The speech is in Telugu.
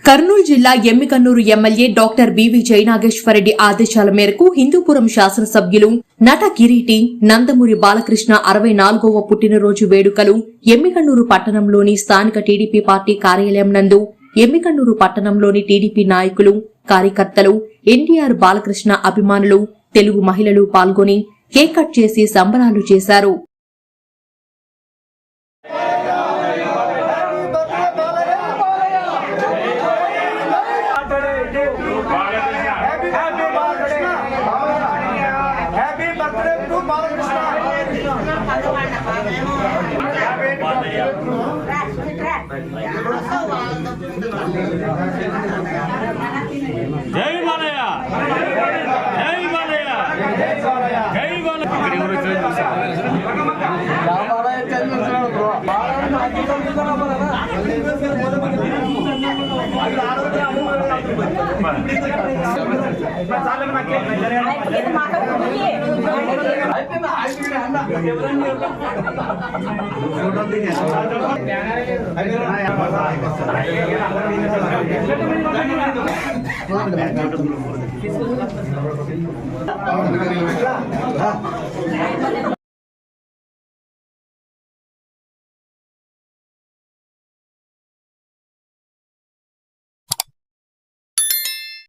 కర్నూలు జిల్లా Yemmiganur MLA doctor BV Jayanageswara Reddy ఆదేశాల మేరకు హిందూపురం శాసనసభ్యులు నట కిరీటి నందమూరి బాలకృష్ణ 64వ పుట్టినరోజు వేడుకలు ఎమ్మికన్నూరు పట్టణంలోని స్థానిక టీడీపీ పార్టీ కార్యాలయం నందు ఎమ్మికన్నూరు పట్టణంలోని టీడీపీ నాయకులు కార్యకర్తలు ఎన్టీఆర్ బాలకృష్ణ అభిమానులు తెలుగు మహిళలు పాల్గొని కేక్ కట్ చేసి సంబరాలు చేశారు. జై బాలయ్య జై బాలయ్య జై